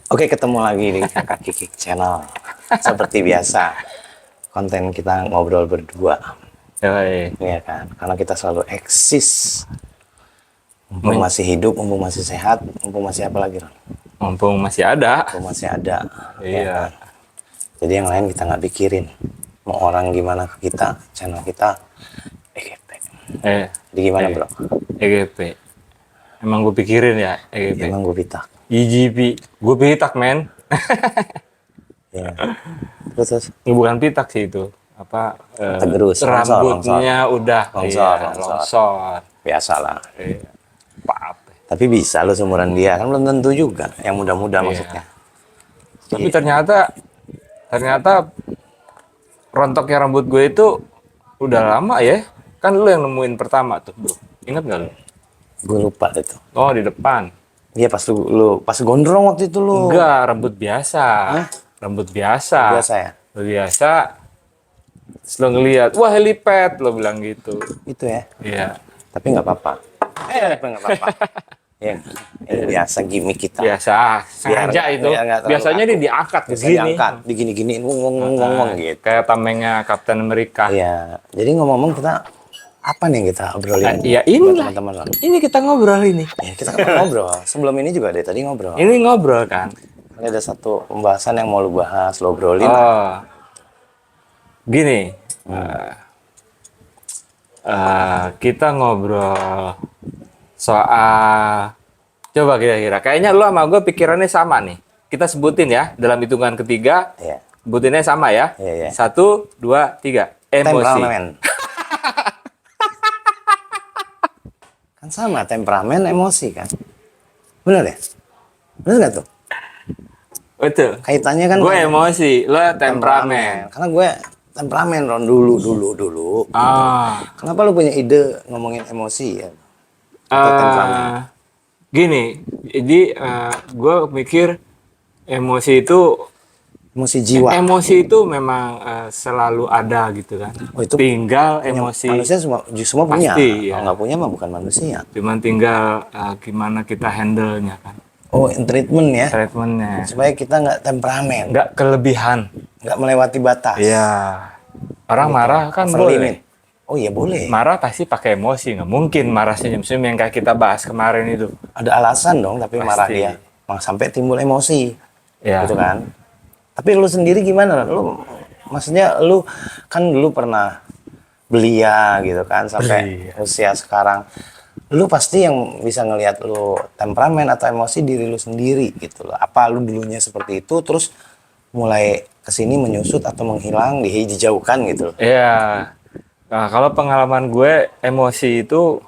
Oke, ketemu lagi di Kakak Kiki Channel. Seperti biasa, konten kita ngobrol berdua. Yoi. Ya kan? Karena kita selalu eksis. Mumpung Men- masih hidup, mumpung masih sehat, mumpung masih apa lagi, Ron? Mumpung masih ada. Mumpung masih ada. Ya kan? Iya. Jadi yang lain kita nggak pikirin. Mau orang gimana ke kita, channel kita, EGP. Eh, Jadi gimana, eh, bro? EGP. Emang gue pikirin ya, EGP. Ya, emang gue pitak. EGP. Gue pitak, men. Ya. Terus, Bukan pitak sih itu. Apa, tergerus, rambutnya udah, iya, longsor. longsor. Biasalah. Iya. Apa? Tapi bisa lo seumuran dia, kan belum tentu juga. Yang muda-muda Iya. maksudnya. Tapi ternyata rontoknya rambut gue itu udah lama ya. Kan lu yang nemuin pertama tuh, bro. Ingat gak lu? Gue lupa itu. Oh, di depan. Iya pas lu pas gondrong waktu itu lu. Enggak, rambut biasa. Hah? Rambut biasa. Biasa ya? Rambut biasa. Terus lo ngeliat, wah helipad, lo bilang gitu. Itu ya. Iya. Tapi nggak apa-apa. Tapi nggak apa-apa. Ya, ini biasa gimmick kita. Biasa, sengaja itu. biar nggak terlalu Biasanya kaku. dia diangkat Bisa begini. diangkat, digini-giniin, ngomong gitu. Kayak tamengnya Captain America. Iya. Jadi ngomong-ngomong kita apa nih yang kita obrolin? Ya buat inilah. teman-teman lah. Ini kita ngobrol ini. Ya, kita kan ngobrol. Sebelum ini juga dari tadi ngobrol. Ini ngobrol kan. Ini ada satu pembahasan yang mau lu bahas, lu obrolin. Oh. Gini. Kita ngobrol soal, coba kira-kira kayaknya lo sama gue pikirannya sama nih. Kita sebutin ya dalam hitungan ketiga. Iya. Sebutinnya sama ya. Iya. 1, 2, 3. Emosi. Temperamen. Kan sama, temperamen, emosi kan. Bener ya? Bener nggak tuh? Betul. Kaitannya kan Gue emosi, lo temperamen. Karena gue temperamen, Ron, dulu. Ah. Kenapa lu punya ide ngomongin emosi ya? Atau temperamen? Gini, jadi gue mikir emosi itu Emosi jiwa. memang selalu ada gitu kan. Oh, itu tinggal emosi. Manusia semua punya. Pasti, ya. Kalau nggak punya mah bukan manusia. Cuman tinggal gimana kita handle-nya kan. Oh, treatment ya. Treatmentnya. Supaya kita nggak temperamen. Nggak kelebihan. Nggak melewati batas. Iya. Orang marah kan Over boleh. limit. Oh iya boleh. Marah pasti pakai emosi. Nggak mungkin marah senyum-senyum yang kayak kita bahas kemarin itu. Ada alasan dong, tapi Pasti. marah dia. Sampai timbul emosi. Ya. Gitu kan. Tapi lu sendiri gimana? Lu maksudnya lu kan dulu pernah belia gitu kan sampai usia sekarang. Lu pasti yang bisa ngelihat lu temperamen atau emosi diri lu sendiri gitu loh. Apa lu dulunya seperti itu terus mulai kesini menyusut atau menghilang, dijauhkan gitu loh. Iya. Nah, kalau pengalaman gue emosi itu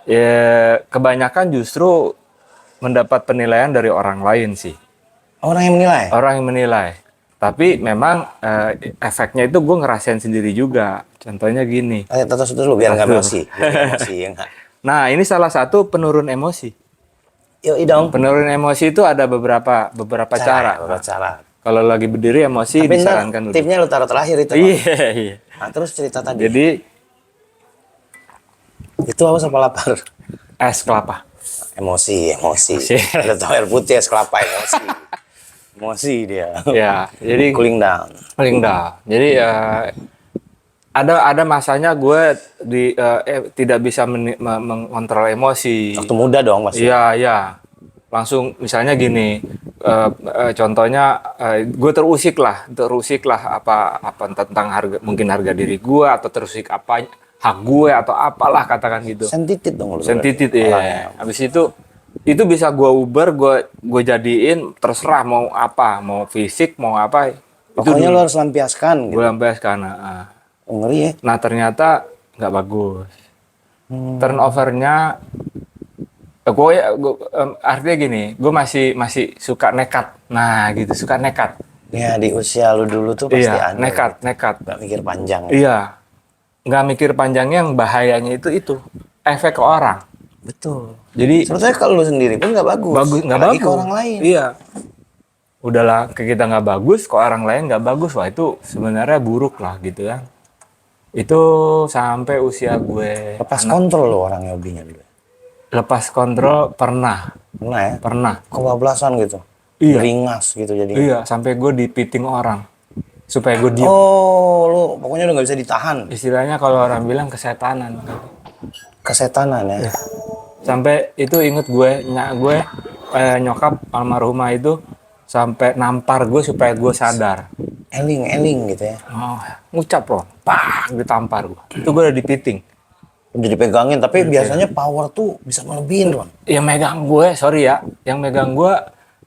ya kebanyakan justru mendapat penilaian dari orang lain sih. Orang yang menilai. Orang yang menilai. Tapi memang efeknya itu gue ngerasain sendiri juga. Contohnya gini. Terus dulu biar nggak emosi. Biar emosi ya nggak. Nah, ini salah satu penurun emosi. Yuk dong. Penurun emosi itu ada beberapa cara. Beberapa cara. Kalau lagi berdiri emosi Tapi disarankan dulu. tipnya lu taruh terakhir itu. Iya. Nah, terus cerita tadi. Jadi itu apa sama lapar? es kelapa. Emosi. Ada tahu air putih es kelapa emosi. Emosi dia. Ya, jadi Cooling down. Jadi ada masanya gue tidak bisa mengontrol emosi. Waktu muda dong pasti. Iya. Langsung misalnya gini, contohnya gue terusik lah apa tentang harga diri gue atau terusik apa hak gue atau apalah katakan gitu. Sensitif dong lu. Sensitif ya. Habis itu bisa gue ubah, gue jadiin terserah mau apa, mau fisik mau apa. Pokoknya lu harus lampiaskan gitu. Gue lampiaskan. Ngeri ya. Nah ternyata nggak bagus. Turnovernya, artinya gini, gue masih suka nekat. Nah gitu, suka nekat. Ya di usia lu dulu tuh pasti Iya, ada. nekat. Gak mikir panjang. Iya, nggak mikir panjangnya, yang bahayanya itu efek ke orang. Betul. Jadi sebetulnya kalau lu sendiri pun nggak bagus. nggak bagus. bagus. Ke orang lain. Iya. Udahlah, ke kita nggak bagus, ke orang lain nggak bagus, wah itu sebenarnya buruk lah gitu kan. Itu sampai usia gue Lepas kontrol lo orangnya hobinya dulu. lepas kontrol pernah Pernah ya? pernah Kebablasan gitu. Iya. beringas gitu jadi. Iya, sampai gue dipiting orang supaya gue diem. Oh, lu pokoknya udah nggak bisa ditahan. Istilahnya kalau orang bilang kesetanan. Kesetanan ya. Iya. Sampai itu inget gue, nyokap almarhumah itu sampai nampar gue supaya gue sadar. Eling gitu ya. Oh, ngucap loh, pak, ditampar gue. Itu gue udah dipiting. Udah dipegangin, tapi biasanya power tuh bisa melebihin, Ron. Yang megang gue, sorry ya, yang megang gue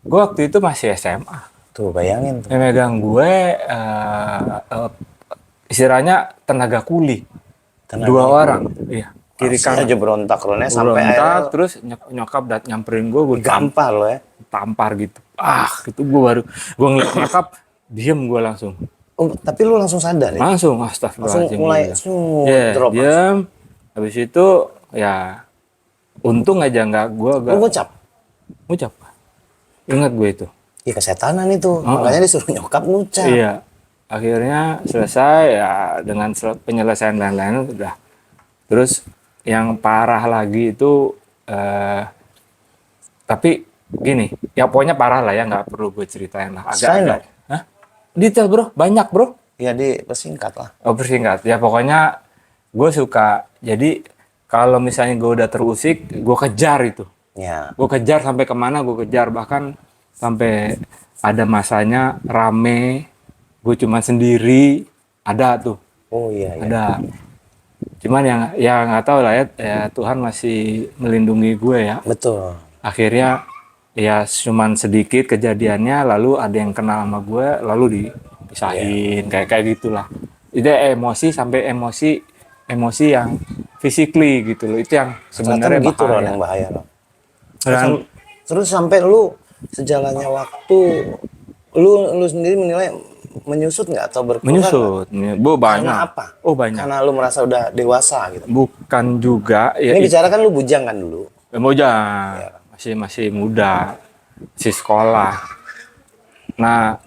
waktu itu masih SMA. Tuh, bayangin tuh. Yang megang gue, istilahnya tenaga kuli. Dua orang, iya. Kiri Masih kanan. aja berontak, Ron ya. Sampai Berontak, akhirnya terus nyokap nyamperin gue gampar lo ya. tampar gitu. Gitu gue ngeliat nyokap, diem gue langsung. Oh, tapi lu langsung sadar ya? Langsung, Langsung astagfirullahaladzim. mulai drop. Diem. Habis itu, ya, untung aja Lu ngucap? ngucap. Ingat gue itu. Ya kesetanan itu. Makanya disuruh nyokap ngucap. Iya. Akhirnya selesai ya dengan penyelesaian lain-lain udah. Terus yang parah lagi itu tapi gini, ya pokoknya parah lah ya, nggak perlu gue ceritain lah. Agak. Hah? Detail bro, banyak bro. Ya dipersingkat lah. Oh persingkat, ya pokoknya gue suka. Jadi kalau misalnya gue udah terusik, gue kejar itu. Ya. Gue kejar sampai kemana gue kejar, bahkan sampai ada masanya rame, gue cuma sendiri, ada tuh. Oh iya. Ada. Cuman yang nggak tahu lah ya Tuhan masih melindungi gue ya. Betul. Akhirnya ya cuman sedikit kejadiannya, lalu ada yang kenal sama gue, lalu dipisahin kayak gitulah. Itu emosi sampai emosi yang physically gitu loh. Itu yang sebenarnya gitu loh bahaya. yang bahaya loh. Dan, Terus sampai lu sejalannya waktu lu sendiri menilai menyusut nggak atau berkurang? menyusut. Banyak. Karena apa? Oh banyak. Karena lu merasa udah dewasa gitu. Bukan juga. Ya, Ini bicara kan lu bujang kan dulu. bujang. Masih muda. Masih sekolah. Nah,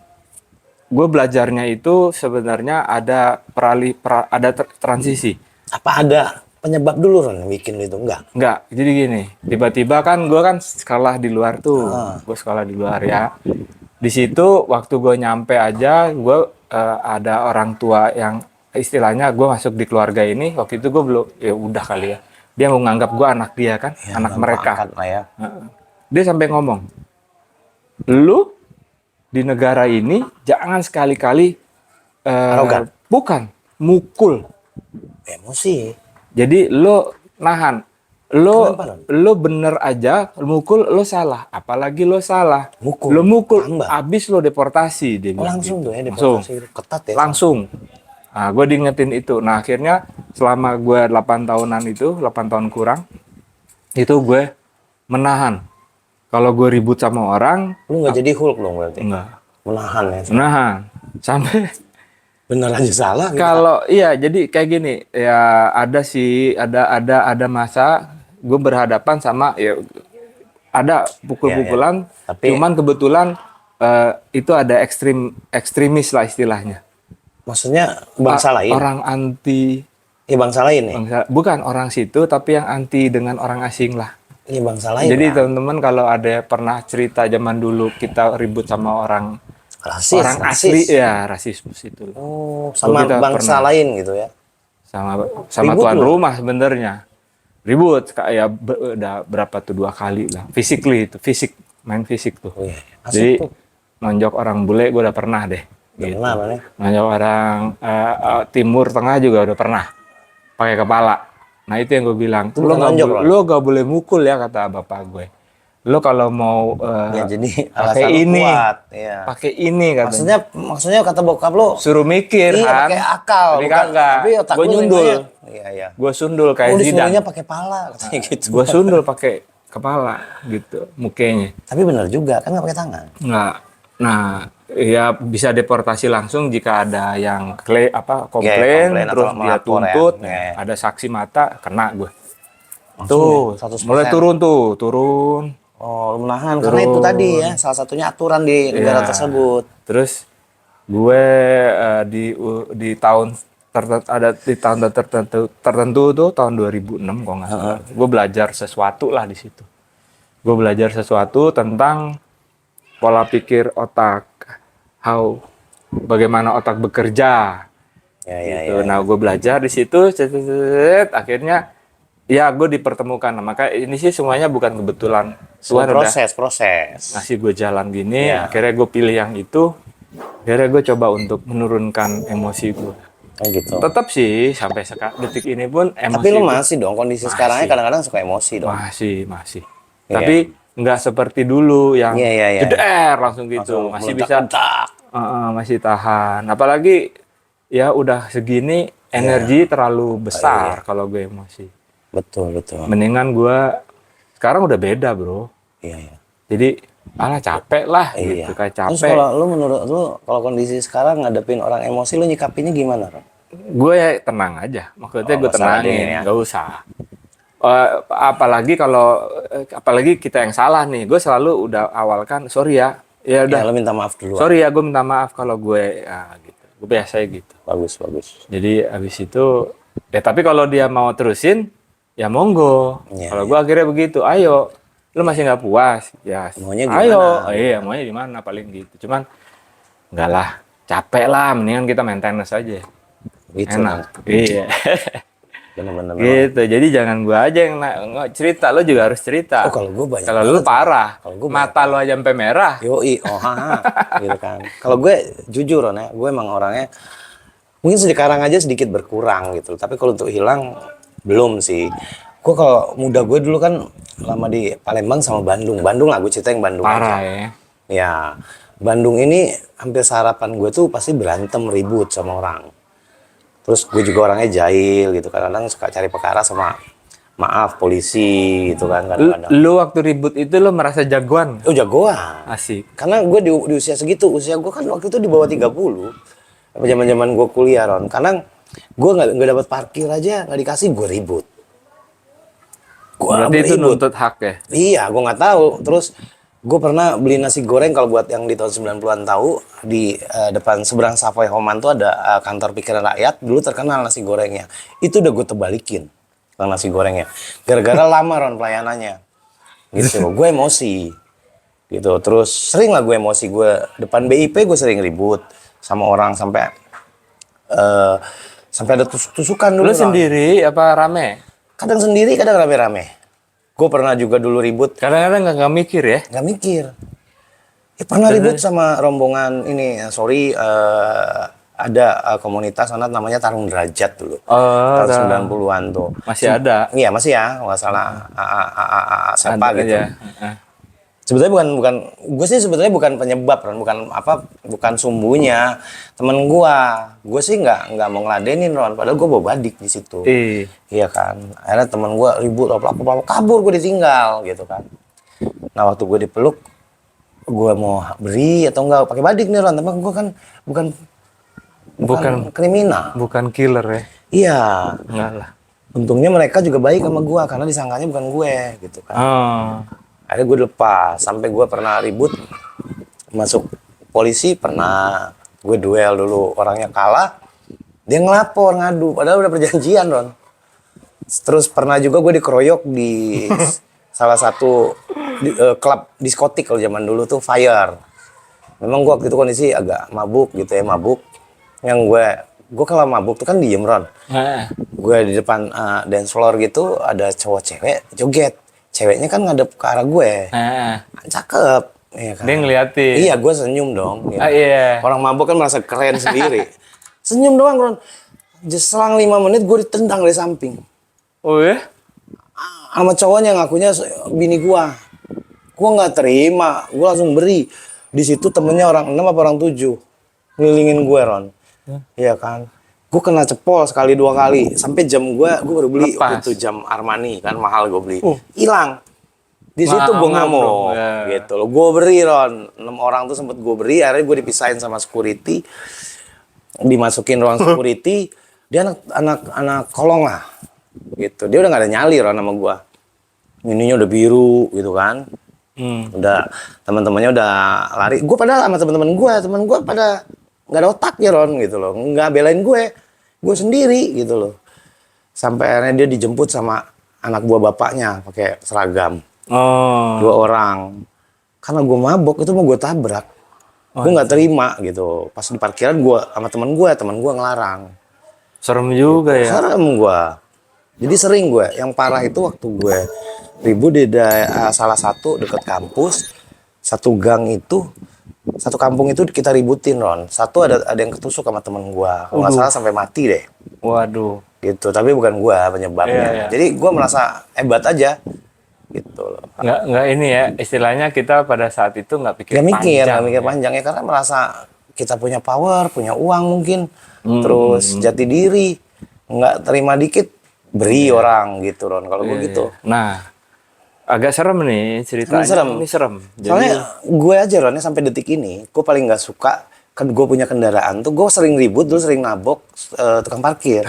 gue belajarnya itu sebenarnya ada transisi. Apa ada penyebab dulu Ron yang bikin lu itu? Enggak, jadi gini, tiba-tiba kan gue kan sekolah di luar tuh, gue sekolah di luar ya. Di situ waktu gue nyampe aja, gue ada orang tua yang istilahnya gue masuk di keluarga ini. Waktu itu gue belum, ya udah kali ya. Dia mau nganggap gue anak dia kan, Ya, anak mereka. lah ya. Dia sampai ngomong, lu di negara ini jangan sekali-kali Arogan. bukan mukul. Emosi. Jadi lo nahan, Kenapa, lo bener aja, mukul lo salah, apalagi lo salah, Mukul. lo mukul, Tambah. abis lo deportasi dia bilang Langsung gitu. tuh ya Langsung, deportasi ketat ya. langsung. Nah, gue diingetin itu. Nah akhirnya selama gue 8 tahunan itu, 8 tahun kurang, itu gue menahan. Kalau gue ribut sama orang, Lu nggak jadi Hulk dong berarti. enggak, Menahan ya. menahan. Sampai Bener aja salah gitu. kalau iya, jadi kayak gini ya, ada masa gue berhadapan sama ya ada pukul-pukulan, Tapi- cuman kebetulan itu ada ekstremis lah istilahnya. Maksudnya bangsa lain. Orang anti, Ya bangsa lain nih. bukan orang situ tapi yang anti dengan orang asing lah. Iya bangsa lain. Jadi lah. teman-teman kalau ada pernah cerita zaman dulu kita ribut sama orang rasis. asli ya, rasisme itu. Oh, sama kita bangsa pernah. lain gitu ya. sama Ribut tuan lu? rumah sebenarnya ribut kayak udah berapa tuh 2 kali lah, main fisik tuh. Oh, iya. Asik Jadi tuh. nonjok orang bule gue udah pernah deh gitu. Pernah mana? Nonjok orang timur tengah juga udah pernah pakai kepala. Nah itu yang gue bilang, Itu bukan nonjok, Ron. lo gak boleh mukul ya kata bapak gue. Lo kalau mau Ya jadi pakai alasan lu ini, kuat. Iya. pakai ini katanya. Maksudnya kata bokap lo. Suruh mikir Iya, kan. pakai akal. Tapi bukan- kagak. Tapi otak Gue lu nyundul. namanya- Iya, iya. Gue sundul kayak Oh, Zidane. disuruhnya pakai pala katanya gitu. Gue sundul pakai kepala gitu, mukanya. Tapi benar juga, kan nggak pakai tangan. Nggak. Nah, ya bisa deportasi langsung jika ada yang komplain, komplain terus atau dia melapor ya. tuntut, Iya. ada saksi mata, kena gue. Langsung Tuh, ya, 100%. mulai turun. Oh, lu menahan karena itu tadi ya, salah satunya aturan di negara Iya. tersebut. Terus gue di tahun tertentu tuh tahun 2006 kalau nggak salah. Gue belajar sesuatu lah di situ. Gue belajar sesuatu tentang pola pikir otak, bagaimana otak bekerja gitu. Nah, gue belajar di situ, akhirnya ya gue dipertemukan. Nah, maka ini sih semuanya bukan kebetulan. Tuhan udah Proses. ngasih gue jalan gini, Ya. akhirnya gue pilih yang itu. Akhirnya gue coba untuk menurunkan emosi gue. Oh gitu. Tetap sih sampai detik ini pun emosi Tapi lu gue masih dong kondisi sekarangnya kadang-kadang suka emosi dong. masih. Iya. Tapi nggak seperti dulu yang Iya. jeder langsung gitu. Masih bisa meledak-ledak. masih tahan. Apalagi ya udah segini energi terlalu besar kalau gue emosi. Betul. Mendingan gue sekarang udah beda, bro. Iya. Jadi alah capek lah Iya. gitu, kayak Terus capek. kalau lu menurut lu kalau kondisi sekarang ngadepin orang emosi lu nyikapinnya gimana, Ron? Gue ya tenang aja. Maksudnya Oh, gue nggak usah ladenin tenangin, ya. nggak usah. Apalagi kita yang salah nih, gue selalu udah awalkan sorry ya, ya Ya, udah lu minta maaf dulu. sorry ya, gue minta maaf kalau gue ya gitu, gue biasa gitu. Bagus. Jadi abis itu ya tapi kalau dia mau terusin ya monggo. Iya, Kalau gue akhirnya begitu, ayo, lu masih nggak puas, ya Maunya gimana? ayo, iya maunya gimana paling gitu. Cuman enggak lah, capek lah, mendingan kita maintenance aja. Gitu. Enak, iya. Bener-bener. Gitu, jadi jangan gua aja yang cerita, lo juga harus cerita. Oh, kalau gua banyak Kalau lu banget. parah, Kalau gua mata lo aja sampai merah. Yoi, gitu kan. Kalau gue jujur, Ron, ya, gue emang orangnya mungkin sekarang aja sedikit berkurang gitu. Tapi kalau untuk hilang belum sih. Gue kalau muda gue dulu kan lama di Palembang sama Bandung. Bandung lah, gue cerita yang Bandung Parah aja. ya. Ya, Bandung ini hampir seharapan gue tuh pasti berantem ribut sama orang. Terus gue juga orangnya jahil gitu, kadang-kadang suka cari perkara sama maaf polisi gitu kan kadang-kadang. Lu waktu ribut itu lu merasa jagoan? Oh, jagoan. Asik. Karena gue di usia segitu, usia gue kan waktu itu di bawah 30. Apa zaman-zaman gue kuliah, Ron. Kadang gue nggak dapat parkir aja, nggak dikasih, gue ribut. Berarti itu nuntut hak ya? Iya, gue nggak tahu. Terus gue pernah beli nasi goreng, kalau buat yang di tahun 90-an tahu, di depan seberang Savoy Homan tuh ada kantor pikiran rakyat, dulu terkenal nasi gorengnya. Itu udah gue tebalikin, bang, nasi gorengnya. Gara-gara lama, Ron, pelayanannya. Gitu, gue emosi. Gitu, terus sering lah gue emosi. Gue depan BIP gue sering ribut sama orang sampai ada tusukan dulu. Lu sendiri apa rame? Kadang sendiri, kadang rame-rame. Gue pernah juga dulu ribut. Kadang-kadang nggak mikir ya? Nggak mikir. Pernah ribut sama rombongan ini. Sorry, ada komunitas anak namanya Tarung Derajat dulu. Tahun 90-an tuh. Masih ada? Iya, masih ya. Nggak salah. Siapa gitu. Aja. Sebetulnya bukan gue sih sebetulnya bukan penyebab, Ron. Bukan sumbunya. Temen gue sih nggak mau ngeladenin, Ron. Padahal gue bawa badik di situ. Iya kan. Akhirnya temen gue ribut, kabur, gue ditinggal gitu kan. Nah, waktu gue dipeluk, gue mau beri atau enggak pakai badik nih, Ron. Tapi gue kan bukan kriminal. Bukan killer ya? Iya. Enggak lah. Untungnya mereka juga baik sama gue karena disangkanya bukan gue gitu kan. Akhirnya gue lepas, sampai gue pernah ribut masuk polisi, pernah gue duel dulu, orangnya kalah, dia ngelapor, ngadu, padahal udah perjanjian, Ron. Terus pernah juga gue dikeroyok di salah satu klub diskotik kalau zaman dulu tuh, Fire. Memang gue waktu itu kondisi agak mabuk gitu ya, yang gue kalau mabuk tuh kan diem, Ron. Gue di depan dance floor gitu, ada cowok cewek joget. Ceweknya kan ngadep ke arah gue. Cakep. Ya kan? Dia ngeliatin. Iya, gue senyum dong. Ya. Iya. Orang mabuk kan merasa keren sendiri. Senyum doang, Ron. Selang 5 menit gue ditendang dari samping. Oh ya? Sama cowoknya ngakunya bini gue. Gue nggak terima. Gue langsung beri. Di situ temennya orang 6 apa orang 7. Ngelilingin gue, Ron. Iya kan? Gue kena cepol sekali 2 kali. Sampai jam gue baru beli itu jam Armani kan, mahal gue beli. Hilang. Di situ gue ngamuk gitu loh. Gue beri, Ron. 6 orang tuh sempet gue beri. Akhirnya gue dipisahin sama security. Dimasukin ruang security. Dia anak kolong lah. Gitu. Dia udah gak ada nyali, Ron, sama gue. Ininya udah biru gitu kan. Udah teman-temannya udah lari. Gue padahal sama teman gue pada nggak ada otak ya, Ron, gitu loh. Nggak belain gue sendiri gitu loh. Sampai akhirnya dia dijemput sama anak buah bapaknya pakai seragam. 2 orang. karena gue mabok itu mau gue tabrak. Gue nggak terima gitu. Pas di parkiran gue sama teman gue ngelarang. Serem juga ya. Serem gue. Jadi sering gue. Yang parah itu waktu gue ribut di salah satu dekat kampus, satu gang itu, satu kampung itu kita ributin, Ron. Satu ada yang ketusuk sama temen gue. Kalau nggak salah sampai mati deh. Waduh. Gitu. Tapi bukan gue penyebabnya. Iya. Jadi gue merasa hebat aja. Gitu loh. Nggak ini ya, istilahnya kita pada saat itu nggak pikir Gak mikir, panjang. gak mikir panjang ya karena merasa kita punya power, punya uang mungkin, terus jati diri, nggak terima dikit beri orang gitu, Ron. Kalau gue gitu. Nah, agak serem nih ceritanya. Serem. Ini serem. Jadi, Soalnya gue aja, Ron, sampai detik ini, gue paling nggak suka kan gue punya kendaraan tuh, gue sering ribut, dulu sering nabok tukang parkir.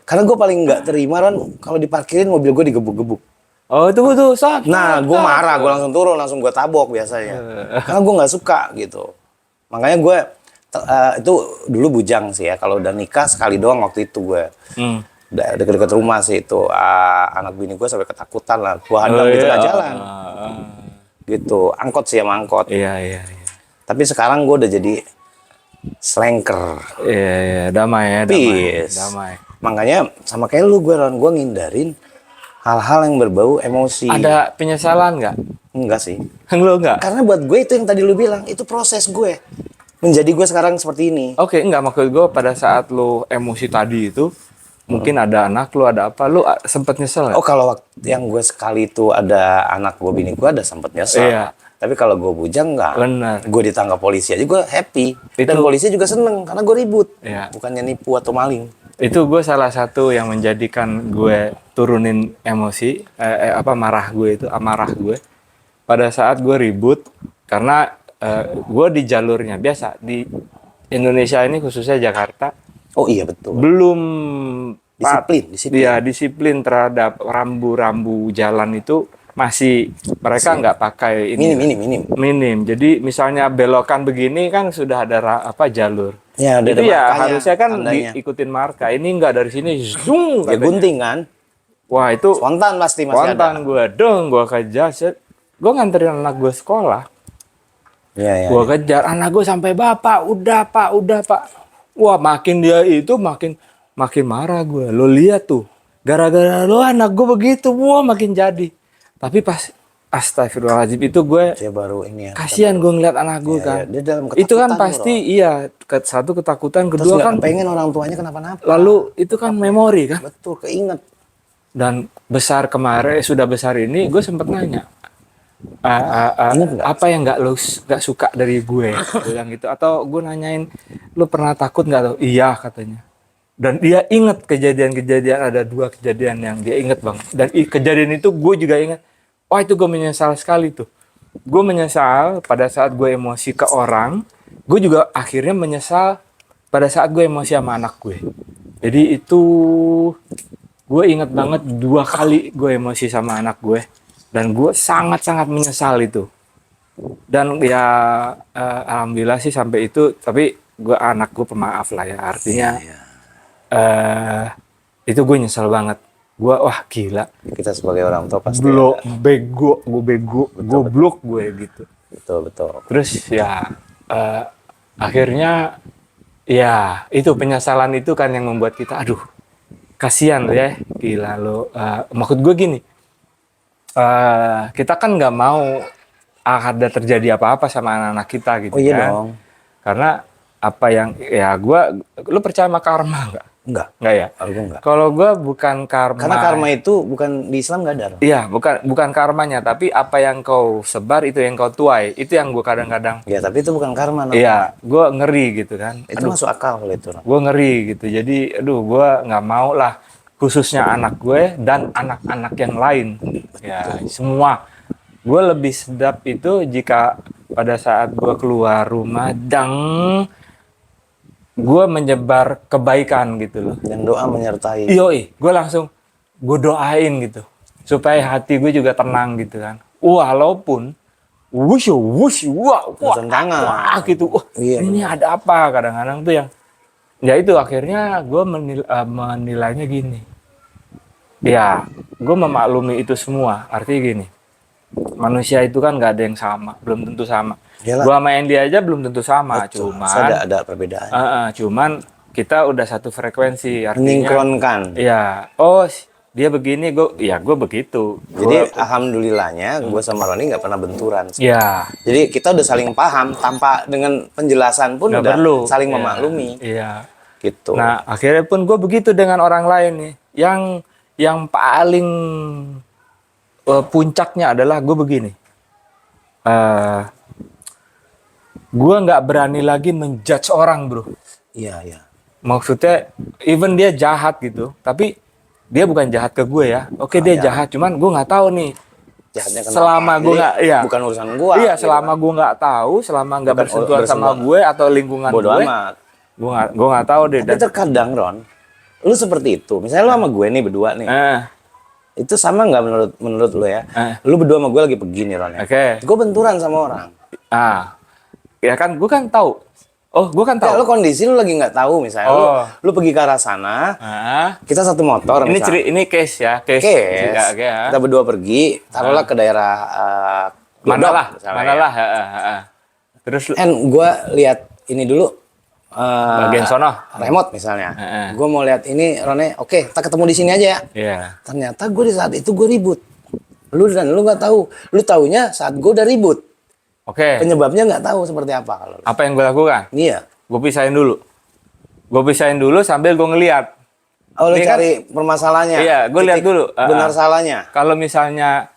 Karena gue paling nggak terima, Ron, kalau diparkirin mobil gue digebuk-gebuk. oh itu tuh stop. Nah, gue marah, gue langsung turun, langsung gue tabok biasanya. Karena gue nggak suka gitu. Makanya gue itu dulu bujang sih ya. Kalau udah nikah sekali doang waktu itu gue. Deket-deket rumah sih itu. Anak bini gue sampai ketakutan lah. Gue hadang di tengah jalan. Gitu. Angkot sih sama angkot. Iya. Tapi sekarang gue udah jadi slanker. Iya, damai ya, Peace. damai. Makanya sama kayak lu gue ngindarin hal-hal yang berbau emosi. Ada penyesalan nggak? Enggak sih. Lo nggak? Karena buat gue itu yang tadi lu bilang, itu proses gue. Menjadi gue sekarang seperti ini. Oke, nggak, maksud gue pada saat lo emosi tadi itu, mungkin ada anak lo, ada apa, lo sempet nyesel nggak? Oh, kalau waktu yang gue sekali itu ada anak gue, bini gue ada sempet nyesel. Iya. Tapi kalau gue bujang enggak. Benar. Gue ditangkap polisi aja gue happy. Dan Itu- polisi juga seneng karena gue ribut. Iya. Bukannya nipu atau maling. Itu gue salah satu yang menjadikan gue turunin emosi, marah gue itu, amarah gue. Pada saat gue ribut, karena gue di jalurnya, biasa, di Indonesia ini khususnya Jakarta, Oh iya betul. belum Disiplin. Iya, disiplin terhadap rambu-rambu jalan itu masih mereka nggak pakai ini. Minim. Jadi misalnya belokan begini kan sudah ada jalur. Ya, udah itu ada ya markanya, harusnya kan tandanya. diikutin marka. Ini nggak dari sini, zoom, Ya katanya. gunting kan. Wah itu Spontan pasti masih ada. spontan gue, gue kejar, gue nganterin anak gue sekolah. Iya. Gue kejar anak gue sampai bapak, udah pak. Wah makin dia itu makin marah gue. Lo lihat tuh, gara-gara lo anak gue begitu, wah makin jadi. Tapi pas astagfirullahaladzim itu gue Dia baru ini ya. kasihan gue ngeliat anak gue kan. Dia dalam Itu kan ketakutan, pasti satu ketakutan, Terus kedua nggak kan pengen orang tuanya kenapa-napa. lalu itu kan memori kan. Betul, keinget. Dan sudah besar ini gue sempet nanya, Ingat nggak? apa yang nggak suka dari gue, bilang gitu. Atau gue nanyain, lu pernah takut nggak? Tuh iya katanya. Dan dia inget kejadian-kejadian, ada 2 kejadian yang dia inget bang. Dan kejadian itu gue juga inget. Wah itu gue menyesal sekali tuh. Gue menyesal pada saat gue emosi ke orang. Gue juga akhirnya menyesal pada saat gue emosi sama anak gue. Jadi itu gue inget banget 2 kali gue emosi sama anak gue. Dan gue sangat-sangat menyesal itu. Dan ya alhamdulillah sih sampai itu. Tapi anak gue pemaaf lah ya. Artinya itu gue nyesel banget. Gue wah gila. Kita sebagai orang tua pasti Bego, goblok gue gitu. betul. Terus ya akhirnya ya itu penyesalan itu kan yang membuat kita aduh kasihan lo ya, gila lo. Maksud gue gini, kita kan nggak mau ada terjadi apa-apa sama anak-anak kita gitu. Oh iya kan. dong. Karena apa yang ya lu percaya sama karma nggak? Enggak ya. Kalau gue enggak. Kalau gue bukan karma. Karena karma itu bukan di Islam nggak ada. Iya, bukan karmanya, tapi apa yang kau sebar itu yang kau tuai. Itu yang gue kadang-kadang. Ya tapi itu bukan karma. Iya, gue ngeri gitu kan. Itu masuk akal kalau itu. Gue ngeri gitu. Jadi, gue nggak mau lah. Khususnya anak gue dan anak-anak yang lain. Ya, semua. Gue lebih sedap itu jika pada saat gue keluar rumah, gue menyebar kebaikan gitu loh. Dan doa menyertai. Yoi, gue doain gitu supaya hati gue juga tenang gitu kan. Walaupun wah gitu. Iya, Ini ada apa kadang-kadang tuh yang ya itu akhirnya gue menilainya gini. Ya, gue memaklumi itu semua. Artinya gini. manusia itu kan nggak ada yang sama, belum tentu sama. Iyalah. Gua sama Andy aja belum tentu sama, Betul. cuman Ada perbedaan. cuman kita udah satu frekuensi, artinya Menyingkronkan. ya, dia begini, gue begitu. Jadi alhamdulillahnya gue sama Roni nggak pernah benturan. Ya, Jadi kita udah saling paham tanpa dengan penjelasan pun nggak udah perlu saling Ya, memaklumi. Iya. Gitu. Nah, akhirnya pun gue begitu dengan orang lain nih. Yang paling puncaknya adalah gue begini. Gue nggak berani lagi menjudge orang, bro. Iya, iya. Maksudnya, even dia jahat gitu, tapi dia bukan jahat ke gue ya. Oke, dia jahat, cuman gue nggak tahu nih. Jahatnya kenapa? Selama gue Jadi, nggak, ya. bukan urusan gue. Iya, selama gue nggak tahu, selama nggak Bukan bersentuhan sama bersentuhan. gue atau lingkungan Bodoh gue, amat. gue nggak tahu deh. Tapi terkadang Ron, lu seperti itu. Misalnya lu sama gue nih berdua nih. Itu sama nggak menurut lu ya? Lu berdua sama gue lagi pergi nih Ron. Oke. Gue benturan sama orang. Ya kan, gue kan tahu. Gue kan Ya, tahu. lu kondisi lu lagi nggak tahu misalnya. Lu pergi ke arah sana. Kita satu motor. Ini case ya, case. Kita berdua pergi. Taruhlah ke daerah mana lah. Terus gue lihat ini dulu. bagian sono. Remote misalnya. Gue mau lihat ini, Rone. Oke, kita ketemu di sini aja ya. Iya. Ternyata gue di saat itu gue ribut. Lu nggak tahu. Lu taunya saat gue udah ribut. Oke. Penyebabnya nggak tahu seperti apa kalau. Apa yang gue lakukan? Iya. Gue pisahin dulu sambil gue ngeliat. Oh, lu Ini cari permasalahannya. Iya, gue lihat dulu. Benar salahnya. Kalau misalnya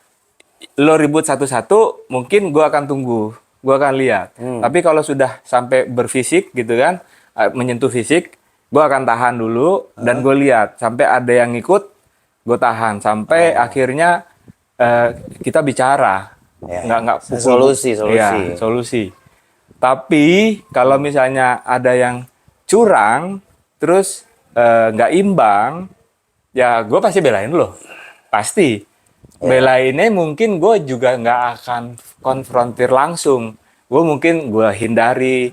lo ribut satu-satu, mungkin gue akan tunggu. Gue akan lihat. Tapi kalau sudah sampai berfisik gitu kan, menyentuh fisik, gue akan tahan dulu dan gue lihat. Sampai ada yang ngikut, gue tahan. Sampai akhirnya kita bicara. Ya, Nggak solusi. Iya, solusi. Tapi kalau misalnya ada yang curang, terus nggak imbang, ya gue pasti belain lo. Pasti. Belainnya mungkin gue juga nggak akan konfrontir langsung. Gue mungkin gue hindari.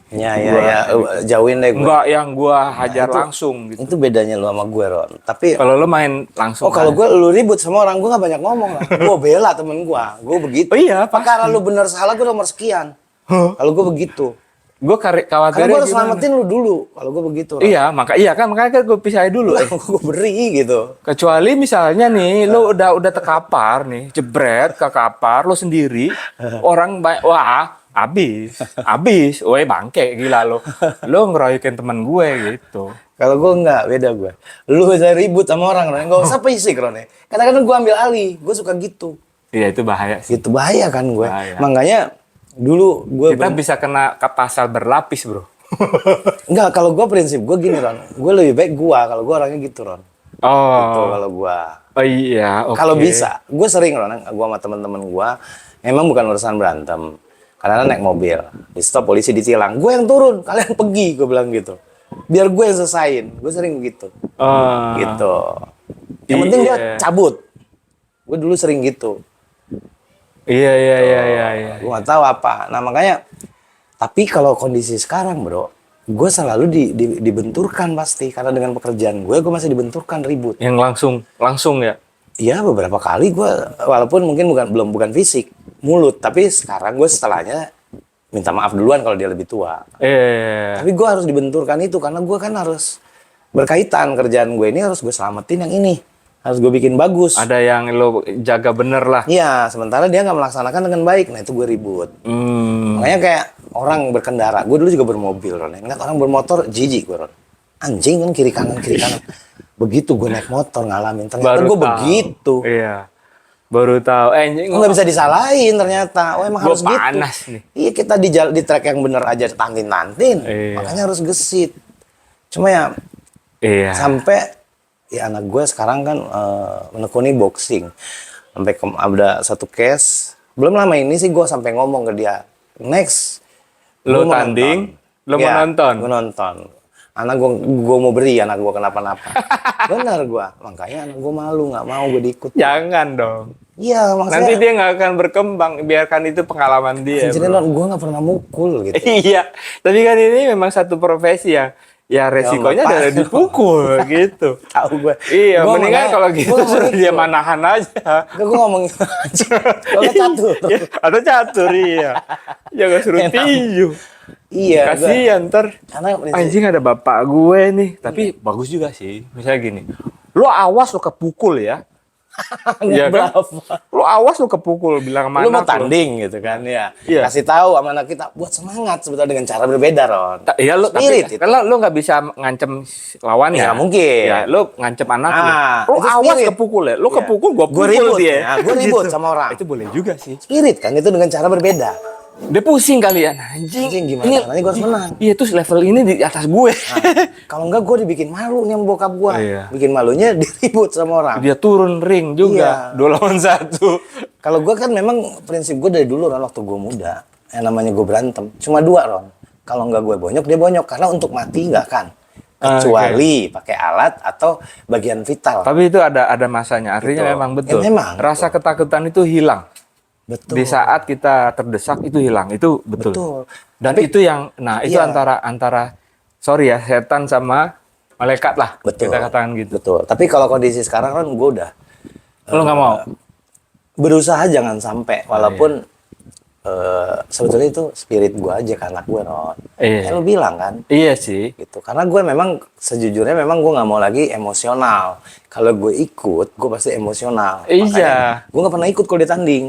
Jauhin deh gue. Nggak yang gue hajar langsung gitu. Itu bedanya lu sama gue, Ron. Tapi Kalau lo main langsung. kalau lu ribut sama orang, gue nggak banyak ngomong lah. Gue bela temen gue begitu. Oh iya, perkara lu bener salah, gue nomor sekian. Kalau gue begitu. Gue khawatirnya Karena gue harus gimana? selamatin lu dulu. Kalau gue begitu. Ron. Iya, makanya gue pisahin dulu. Gue beri gitu. Kecuali misalnya nih, lo udah terkapar nih, jebret ke kapar, lo sendiri, orang habis, woi bangke gila lo ngeroyokin teman gue gitu. Kalau gue nggak, beda gue. Lu bisa ribut sama orang, Ron. Nggak usah fisik, Ron. Kadang-kadang gue ambil alih. Gue suka gitu. Iya itu bahaya sih. Gitu bahaya kan gue. Bahaya. Makanya dulu gue Kita bisa kena ke pasal berlapis bro. Enggak, kalau gue prinsip gue gini, Ron. Gue lebih baik gue kalau gue orangnya gitu, Ron. Gitu kalau gue. Oh iya, oke. Kalau bisa, gue sering, Ron. Gue sama teman-teman gue, emang bukan urusan berantem. Karena naik mobil, di stop polisi ditilang. Gue yang turun, kalian pergi, gue bilang gitu. Biar gue yang selesain. Gue sering begitu. Gitu. Yang penting dia cabut. Gue dulu sering gitu. Iya. Gue nggak tahu apa. Nah makanya, tapi kalau kondisi sekarang, bro, gue selalu dibenturkan pasti. Karena dengan pekerjaan gue masih dibenturkan ribut. Yang langsung ya? Iya, beberapa kali gue, walaupun mungkin bukan fisik, mulut. Tapi sekarang gue setelahnya minta maaf duluan kalau dia lebih tua. Tapi gue harus dibenturkan itu karena gue kan harus berkaitan kerjaan gue ini harus gue selamatin yang ini. Harus gue bikin bagus. Ada yang lo jaga bener lah. Iya, sementara dia nggak melaksanakan dengan baik. Nah itu gue ribut. Makanya kayak orang berkendara. Gue dulu juga bermobil, Ron. Ngeliat orang bermotor, jijik gue, Ron. Anjing kan kiri kanan. Begitu gue naik motor ngalamin. Ternyata gue begitu. Iya. Baru tahu. Nggak bisa disalahin ternyata. Oh emang harus panas gitu. Nih. Iya kita di track yang bener aja tantin. Iya. Makanya harus gesit. Cuma ya sampai ya anak gue sekarang kan menekuni boxing. Sampai ada satu case. Belum lama ini sih gue sampai ngomong ke dia. Next. Lo tanding, lo mau nonton? Gue nonton. Anak gue mau beri anak gue kenapa-napa. Benar gue. Makanya anak gue malu, nggak mau gue diikut. Jangan dong. Iya, maksudnya. Nanti dia nggak akan berkembang. Biarkan itu pengalaman dia. Jadi gue nggak pernah mukul gitu. Iya. Tapi kan ini memang satu profesi yang ya resikonya Bapak. adalah dipukul gitu. Tahu gue. Iya, Gua mendingan makanya- kalau gitu gua ngomong suruh gitu. dia manahan aja. Gue ngomongin aja. Kalau catur. Iya, atau catur iya. Jangan suruh Enak. tinju. Iya. gua- Kasihan ntar. Karena prinsip- Anjing ada bapak gue nih, tapi bagus juga sih. Misalnya gini, lo awas lo kepukul ya. Iya kan? berapa? Lo awas lo kepukul bilang sama Lu mau anak lo. tanding gitu kan ya. Iya. Kasih tahu sama anak kita buat semangat sebetulnya dengan cara berbeda, Ron. Iya lo Spirit tapi itu. kalau lo nggak bisa ngancem lawannya. Ya, mungkin. Ya lo ngancem anak Ah, lo. Lo itu awas spirit. kepukul ya. Lo Iya. kepukul gua Gua pukul ribut, dia. ya. Gua ribut sama orang. Itu boleh juga sih. Spirit kan itu dengan cara berbeda. Dia pusing kalian anjing. Anjing gimana? Caranya gue harus menang. Iya terus level ini di atas gue. Kalau enggak gue dibikin malu nih sama bokap gue. Iya. Bikin malunya diribut sama orang. Dia turun ring juga. Iya. 2 lawan 1. Kalau gue kan memang prinsip gue dari dulu Ron waktu gue muda. Yang namanya gue berantem. Cuma 2 Ron. Kalau enggak gue bonyok dia bonyok. Karena untuk mati enggak kan. Kecuali pakai alat atau bagian vital. Tapi itu ada masanya. Artinya Betul. memang Ya, betul. memang, Rasa ketakutan itu hilang. Betul. Di saat kita terdesak itu hilang. Itu betul. Betul. Dan Tapi- itu yang itu Iya. antara sorry ya, setan sama malaikat lah. Betul. Kita katakan gitu. Betul. Tapi kalau kondisi sekarang kan gue udah Lo nggak mau? berusaha jangan sampai. Walaupun sebetulnya itu spirit gue aja ke anak gue Ron. Iya. Kayak lu bilang kan. Iya sih. Gitu. Karena gue memang sejujurnya memang gue nggak mau lagi emosional. Kalau gue ikut, gue pasti emosional. Iya. Gue nggak pernah ikut kalau dia tanding.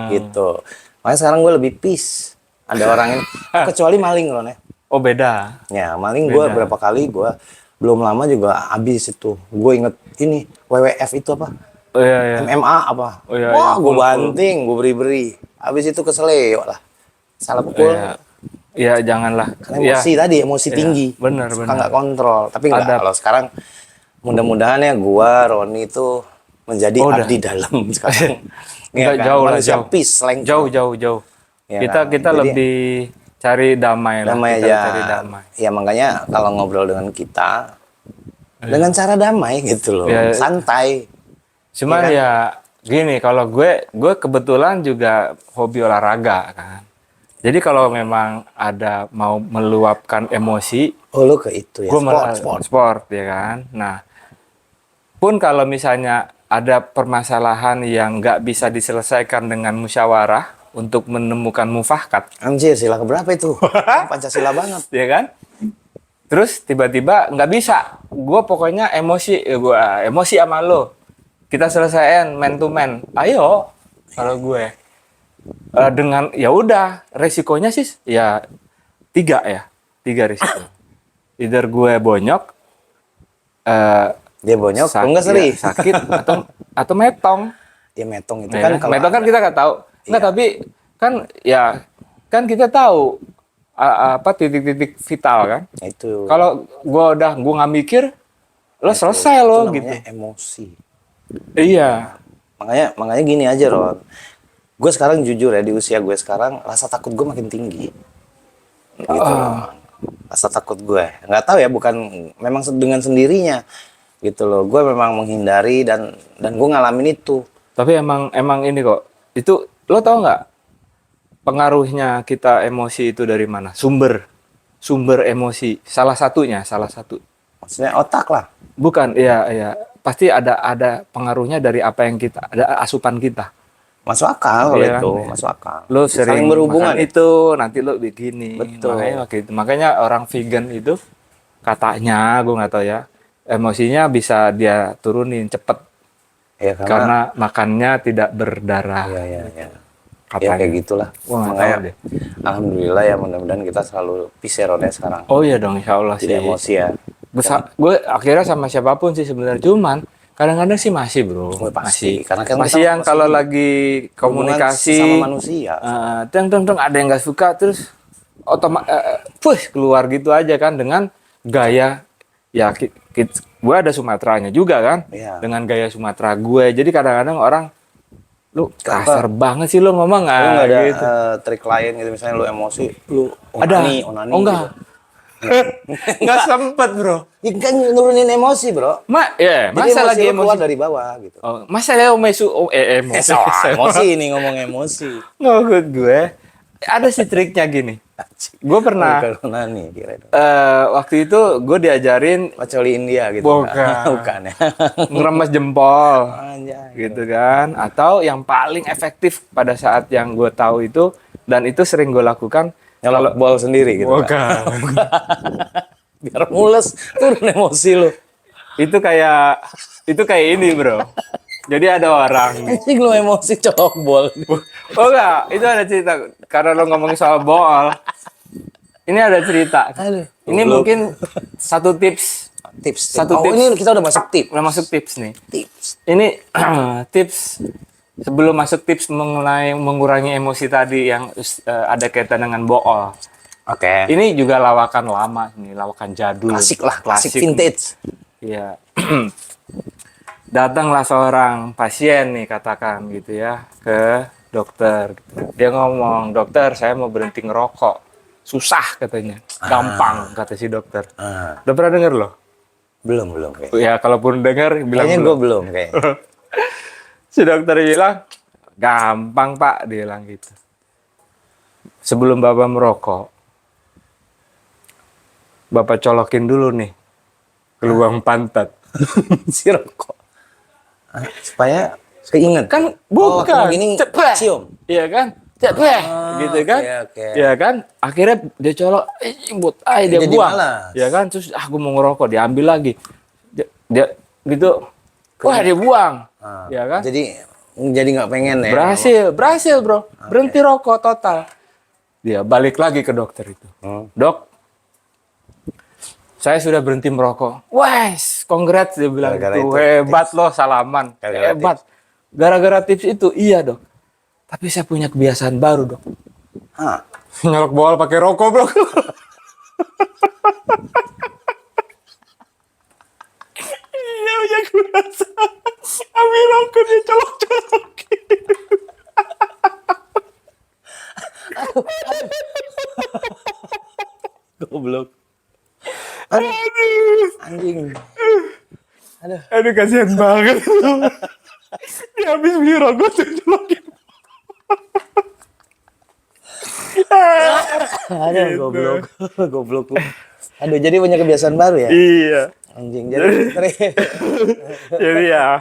Gitu. Makanya sekarang gue lebih peace. Ada orang yang kecuali maling Ron ya. Oh beda. Ya maling gue Beda. berapa kali gue belum lama juga habis itu. Gue inget ini WWF itu apa? Oh iya iya. MMA apa? Oh, iya, Wah, iya. gue Full. banting, gue beri-beri. Habis itu keseleo lah. Salah pukul. Iya. Iya janganlah. Karena emosi tadi, emosi Iya, tinggi. benar, Suka benar. nggak kontrol. Tapi nggak, Ada. kalau sekarang mudah-mudahan ya gue, Roni itu menjadi Oh, udah. abdi dalam sekarang. Iya Enggak jauh lah Manusia jauh. peace, lengkap. Jauh. Ya kita kan? kita Jadi- lebih cari damai lah. Damai Kita aja. cari damai. Ya makanya kalau ngobrol dengan kita, dengan cara damai gitu loh. Ya. Santai. Cuman Iya kan? ya gini, kalau gue kebetulan juga hobi olahraga kan. Jadi kalau memang ada mau meluapkan emosi, Oh lu ke itu ya, gue sport. ya kan. Nah, pun kalau misalnya ada permasalahan yang nggak bisa diselesaikan dengan musyawarah untuk menemukan mufakat, Anjir, sila keberapa itu? Pancasila banget. ya kan? Terus tiba-tiba nggak bisa, gue pokoknya gue emosi sama lo. Kita selesaiin man to man. Ayo, kalau gue dengan ya udah resikonya sih ya 3 risiko. Either gue bonyok, Dia bonyok, kok enggak seri. sakit atau metong. Ya metong itu Ya kan kan? kalau Metong kan ada- kita nggak tahu. Nggak, Iya. tapi kan ya kan kita tahu apa titik-titik vital kan. itu Kalau gua nggak mikir, lo selesai lo itu gitu. namanya emosi. Iya. Makanya gini aja Ron. Gue sekarang jujur ya, di usia gue sekarang rasa takut gue makin tinggi. Gitu. Ah. Rasa takut gue. Nggak tahu ya, bukan memang dengan sendirinya. Gitu loh. Gue memang menghindari dan gue ngalamin itu. Tapi emang ini kok. Itu lo tau nggak pengaruhnya kita emosi itu dari mana? Sumber emosi. Salah satu. Maksudnya otak lah. Bukan, iya. Pasti ada pengaruhnya dari apa yang kita, ada asupan kita. Masuk akal kalau Iya, itu, kan? masuk akal. Lo sering Saling berhubungan makan ya? itu, nanti lo begini. Betul. Makanya orang vegan itu katanya, gue nggak tahu ya, emosinya bisa dia turunin cepet Ya, karena makannya tidak berdarah. ya. Ya Katanya. kayak gitulah. Wah, nggak Makanya tahu deh. alhamdulillah ya, mudah-mudahan kita selalu peace ya, Ron, ya, sekarang. Oh iya dong, insya Allah sih. Tidak emosi ya. Gue akhirnya sama siapapun sih sebenarnya, cuman kadang-kadang sih masih bro, Oh, pasti. masih. Karena kan Masih kita yang masih kalau lagi komunikasi sama manusia. deng ada yang nggak suka terus keluar gitu aja kan dengan gaya ya gue ada Sumateranya juga kan, Iya. dengan gaya Sumatera gue, jadi kadang-kadang orang lu kasar banget sih lu ngomong Lu nggak ada gitu. trik lain gitu, misalnya lu emosi, lu Ada. onani Oh enggak. gitu. Nggak sempet bro. Ya kan nurunin emosi bro. Ya, Jadi masa lagi lu keluar emosi. dari bawah gitu. Oh, masa ya emosi. Emosi ini ngomong emosi. Nggak, maksud gue ada sih triknya gini. Gue pernah Bukan nih kira waktu itu gue diajarin Pacoli India gitu. Bukan. Bukan ya. ngeremes jempol, Anjay. gitu kan. Atau yang paling efektif pada saat yang gue tahu itu, dan itu sering gue lakukan. Nyolok bol sendiri gitu. Kak. Bukan. Biar mules turun emosi lu. itu kayak ini bro. Jadi ada orang. Anjing lu emosi colok bol. Oh enggak, itu ada cerita. Karena lo ngomongin soal bol. Ini ada cerita. Aduh. Ini mungkin satu tips. Satu tips. Ini kita udah masuk tips. Udah masuk tips nih. Tips. Ini tips sebelum masuk tips mengenai mengurangi emosi tadi yang ada kaitan dengan bool. Oke. Ini juga lawakan lama nih, lawakan jadul. Klasik lah, klasik nih. vintage. Iya. Datanglah seorang pasien nih katakan gitu ya ke dokter. Dia ngomong, "Dokter, saya mau berhenti ngerokok." Susah katanya. Gampang kata si dokter. Udah pernah denger loh? Belum kayak. Ya, kalaupun denger bilang Kayaknya gue belum kayak. Si dokter bilang, "Gampang, Pak," dia bilang gitu. "Sebelum Bapak merokok, Bapak colokin dulu nih ke lubang pantat." Si rokok. Supaya keinget. Kan Oh, bukan. gini Cepet. cium. Iya kan? Cepet. Gitu kan? Oke. Iya kan? Akhirnya dia colok, buat dia Jadi buang. malas. Iya kan? Terus aku mau ngerokok, diambil lagi. Dia gitu. Wah, dia buang. Iya kan? Jadi nggak pengen ya. Berhasil bro. Berhenti rokok total. Dia balik lagi ke dokter itu. "Dok, saya sudah berhenti merokok." "Wes, congrats," dia bilang. Gara-gara Gitu. itu Hebat loh, salaman. Gara-gara Hebat. Gara-gara tips itu, iya dok. Tapi saya punya kebiasaan baru dok. Hah. Nyolok bola pakai rokok bro. Iya, yang gue rasa. Ambil rokok dia colok-colokin. Goblok. Aduh. Anjing. Aduh, kasihan banget. Dia habis beli rokok tuh colokin. Aduh, Gitu. goblok. Goblok lu. Aduh, jadi punya kebiasaan baru ya? Iya. Anjing. Jadi Jadi ya.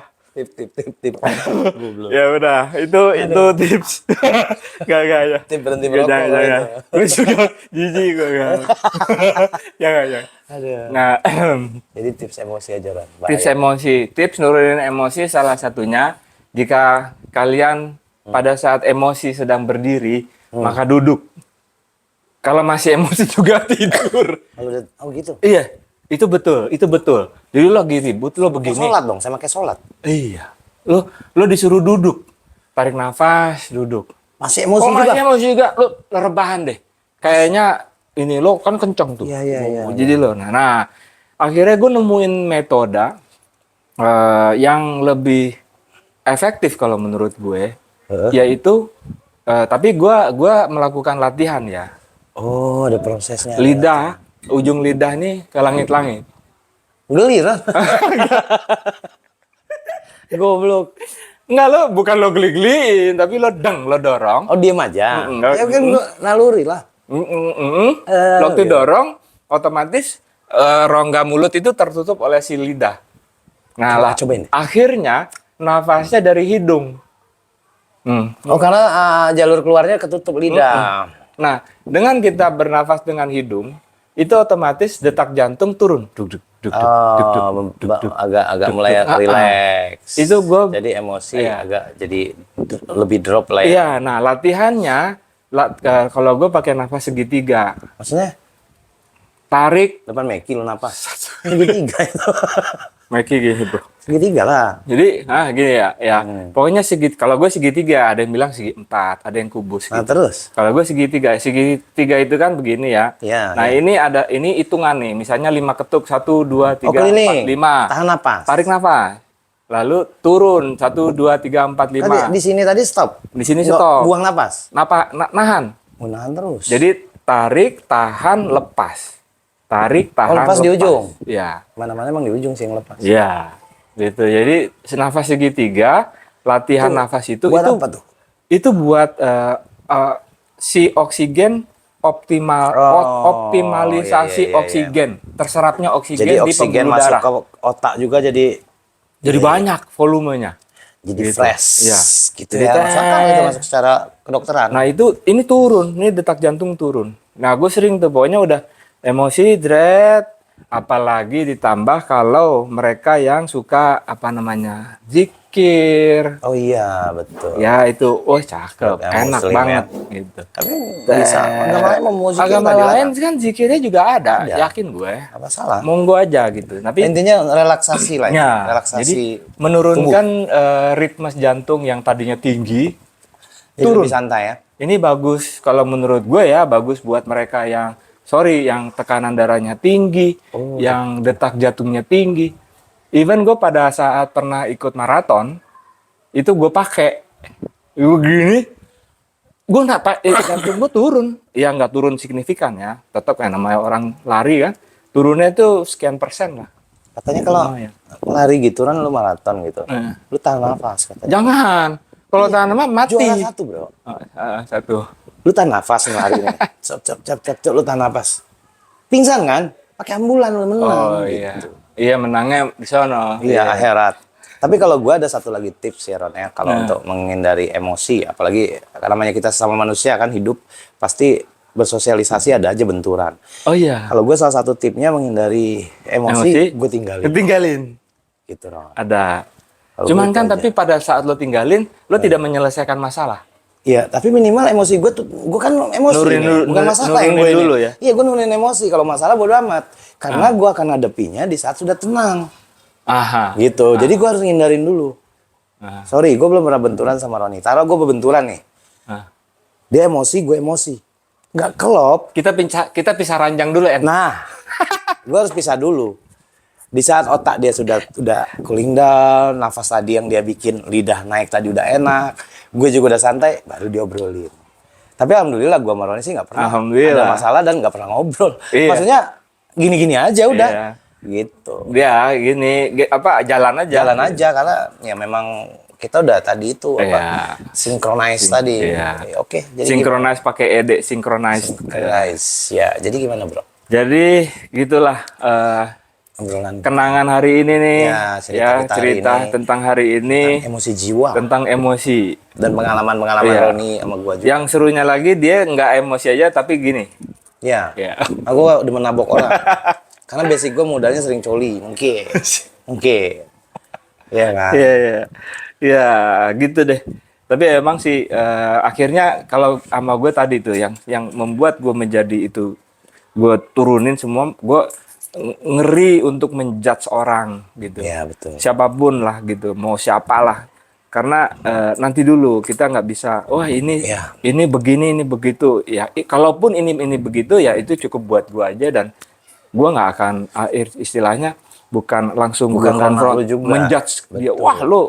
tip. Goblok. Ya udah, itu tips. Gak ya. Tip berhenti Gak, merokok. jangan. gitu. Gue juga jijik gue kan. Jangan. Aduh. Nah, Jadi tips emosi aja kan. tips emosi. Tips nurunin emosi salah satunya, jika kalian pada saat emosi sedang berdiri, maka duduk. Kalau masih emosi juga tidur. Oh gitu. Iya, itu betul. Jadi lo lagi ribut, lo begini. Sholat dong, sama kayak sholat. Iya. Lo disuruh duduk. Tarik nafas, duduk. Masih emosi juga. Masih emosi juga, lo rebahan deh. Kayaknya ini lo kan kenceng tuh. Iya. Jadi lo, nah, akhirnya gue nemuin metode yang lebih efektif kalau menurut gue, yaitu tapi gue melakukan latihan ya. Oh, ada prosesnya. Lidah, ujung lidah nih ke langit-langit. Gelir lah. Goblok. Enggak, bukan lo geli-geliin, tapi lo dorong. Oh, diem aja. Enggak. Ya kan gua naluri lah. Lo tuh dorong, otomatis rongga mulut itu tertutup oleh si lidah. Nah, Cobain. akhirnya nafasnya dari hidung. Oh, karena jalur keluarnya ketutup lidah. Nah, dengan kita bernafas dengan hidung, itu otomatis detak jantung turun. Duk, duk, duk, duk, duk, duk, duk. Agak mulai relax. Itu gua jadi emosi agak jadi lebih drop lah ya. Iya, nah latihannya kalau gue pakai nafas segitiga. Maksudnya Tarik, depan Meki lu napas. Segitiga itu. Meki gini bro. Segitiga lah. Jadi, gini ya. Pokoknya kalau gue segitiga, ada yang bilang segi empat, ada yang kubus. Nah, Gitu. terus. Kalau gue segitiga itu kan begini ya. Iya, Nah ini hitungan nih, misalnya 5 ketuk, 1, 2, 3, 4, 5. Tahan napas. Tarik nafas. Lalu turun 1, 2, 3, 4, 5. Tadi di sini tadi stop. Di sini Nggak, stop. Buang napas. Nahan. Nahan terus. Jadi tarik, tahan, lepas. Tarik, tahan, lepas di ujung. Iya. Mana-mana emang di ujung sih yang lepas. Iya. Gitu. Jadi nafas segitiga, latihan nafas itu buat apa tuh? Itu buat si oksigen optimalisasi iya, iya. oksigen, terserapnya oksigen Jadi di oksigen pembuluh masuk darah. ke otak juga jadi Jadi banyak volumenya. jadi Gitu. fresh Iya. gitu Jadi ya. Masuk akal itu masuk secara kedokteran. Nah itu ini turun, ini detak jantung turun. Nah gue sering tuh pokoknya udah emosi, dread, apalagi ditambah kalau mereka yang suka apa namanya zikir, Oh iya, betul. ya itu, oh cakep, Yang enak muslim ya. banget gitu. Tapi bisa agama lain mau zikir Agama nggak lain dilarang. kan zikirnya juga ada, Ada. yakin gue. Apa salah? Monggo aja gitu. Tapi Intinya relaksasi lah ya. ya, Relaksasi jadi tubuh. menurunkan ritme jantung yang tadinya tinggi Jadi turun. lebih santai ya. Ini bagus kalau menurut gue ya, bagus buat mereka yang yang tekanan darahnya tinggi, yang detak jantungnya tinggi. Even gue pada saat pernah ikut maraton, itu gue pakai begini, gue nggak jantung gue turun, ya nggak turun signifikan ya, tetap kayak namanya orang lari kan, turunnya itu sekian persen lah. Katanya kalau Lumayan. lari gitu kan lu maraton gitu. Eh. Lu tahan nafas katanya. Jangan, kalau tahan lama mati. Juara satu, Bro. Satu. Lu tahan nafas ngelari nih. Cep, lu tahan nafas. Pingsan kan? Pakai ambulan lu menang. Oh iya, iya menangnya di sana. Iya, akhirat. Tapi kalau gua ada satu lagi tips ya Ron ya, kalau untuk menghindari emosi, apalagi karena namanya kita sesama manusia kan hidup pasti bersosialisasi ada aja benturan. Oh iya. Kalau gue salah satu tipnya menghindari emosi, gue tinggalin. Ketinggalin. Gitu Ron. Ada. Kalau Cuman gue kan itu tapi pada saat lo tinggalin, lo tidak menyelesaikan masalah. Iya, tapi minimal emosi gue tuh, gue kan emosi Nurunin nih, dulu- bukan masalah yang nurunin gue dulu ini. ya? Iya, gue nurunin emosi. Kalau masalah bodo amat, karena gue akan hadapinya di saat sudah tenang. Aha. Gitu. Jadi gue harus ngindarin dulu. Ah. Sorry, gue belum pernah benturan sama Roni. Taruh gue berbenturan nih. Ah. Dia emosi, gue emosi. Nggak kelop. Kita pisah ranjang dulu, En. Nah, gue harus pisah dulu. Di saat otak dia sudah cooling down, nafas tadi yang dia bikin lidah naik tadi udah enak, gue juga udah santai, baru diobrolin. Tapi alhamdulillah gue sama Roni sih nggak pernah Alhamdulillah. ada masalah dan nggak pernah ngobrol. Iya. Maksudnya gini-gini aja udah, Iya. gitu. Dia gini, jalan aja. Jalan aja karena ya memang kita udah tadi itu Iya. synchronize tadi. Iya. Oke, jadi Synchronize pakai ed, synchronize. guys, ya jadi gimana bro? Jadi gitulah Obrolan kenangan hari ini nih. Ya, cerita kita hari cerita ini. tentang hari ini, emosi jiwa tentang emosi. dan pengalaman-pengalaman Iya. Roni sama gua juga. Yang serunya lagi dia nggak emosi aja tapi gini. Ya, Ya. aku udah menabok orang. Karena basic gue modalnya sering coli, mungkin. Iya kan? Iya, iya. Ya, gitu deh. Tapi emang sih akhirnya kalau sama gue tadi tuh yang membuat gue menjadi itu, gue turunin semua, gue ngeri untuk menjudge orang gitu. Iya, betul. Siapapun lah gitu, mau siapalah. Karena nanti dulu kita nggak bisa, wah ini Iya. ini begini, ini begitu. Ya, kalaupun ini begitu ya itu cukup buat gue aja dan gue nggak akan istilahnya bukan langsung Bukan gue karena konfront, lu juga. menjudge dia, Betul. wah lu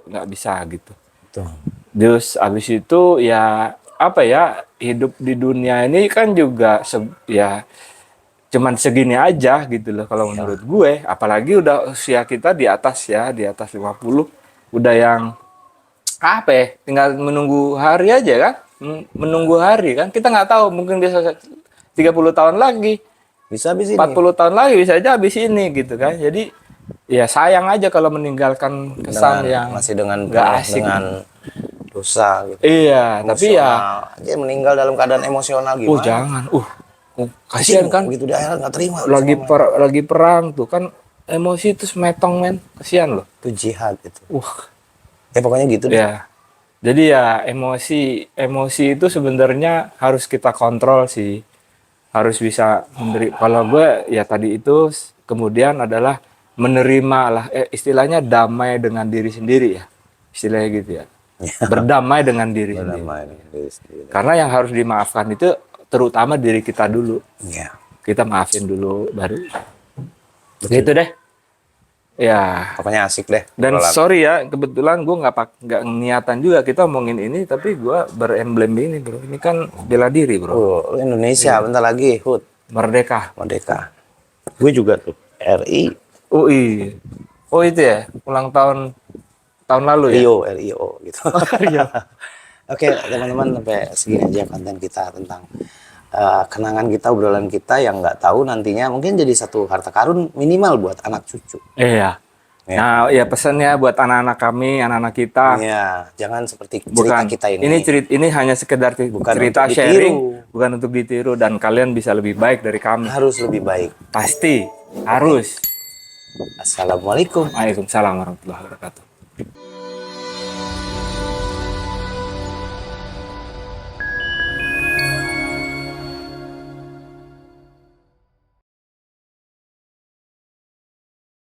nggak bisa gitu. Betul. Terus abis itu ya apa ya, hidup di dunia ini kan juga ya cuman segini aja gitu loh kalau menurut gue, apalagi udah usia kita di atas 50, udah yang apa ya, tinggal menunggu hari aja kan, menunggu hari kan, kita nggak tahu mungkin bisa 30 tahun lagi, Bisa habis ini. 40 tahun lagi bisa aja habis ini gitu kan. Jadi ya sayang aja kalau meninggalkan kesan yang masih dengan nggak penuh asik. dengan dosa gitu. Iya, tapi ya Emosional. Dia meninggal dalam keadaan emosional gimana? jangan. Kasihan kan, Begitu dia nggak terima. lagi perang tuh kan, emosi itu semetong men, kasihan loh. Itu jihad itu. Ya pokoknya gitu deh. Ya. Jadi ya emosi itu sebenarnya harus kita kontrol sih. Harus bisa kalau gue ya tadi itu kemudian adalah menerima lah, istilahnya damai dengan diri sendiri ya. Istilahnya gitu ya. Berdamai dengan diri sendiri. Berdamai dengan diri sendiri. Karena yang harus dimaafkan itu terutama diri kita dulu. Iya. Kita maafin dulu baru. Gitu deh. Ya. Pokoknya asik deh. Dan obrolan. sorry ya, kebetulan gue nggak niatan juga kita omongin ini, tapi gue beremblem ini bro. Ini kan bela diri bro. Lu Indonesia bentar lagi, Hud. Merdeka. Merdeka. Gue juga tuh. RI. UI. Oh itu ya, ulang tahun lalu ya. Rio, RIO gitu. Iya. Oke, teman-teman, sampai segini aja konten kita tentang kenangan kita, obrolan kita yang nggak tahu nantinya mungkin jadi satu harta karun minimal buat anak cucu. Iya. Ya. Nah, ya pesannya buat anak-anak kami, anak-anak kita. Iya, jangan seperti cerita Bukan, kita ini. ini hanya sekedar Bukan cerita untuk sharing, ditiru. bukan untuk ditiru, dan kalian bisa lebih baik dari kami. Harus lebih baik. Pasti harus. Assalamualaikum. Waalaikumsalam warahmatullahi wabarakatuh.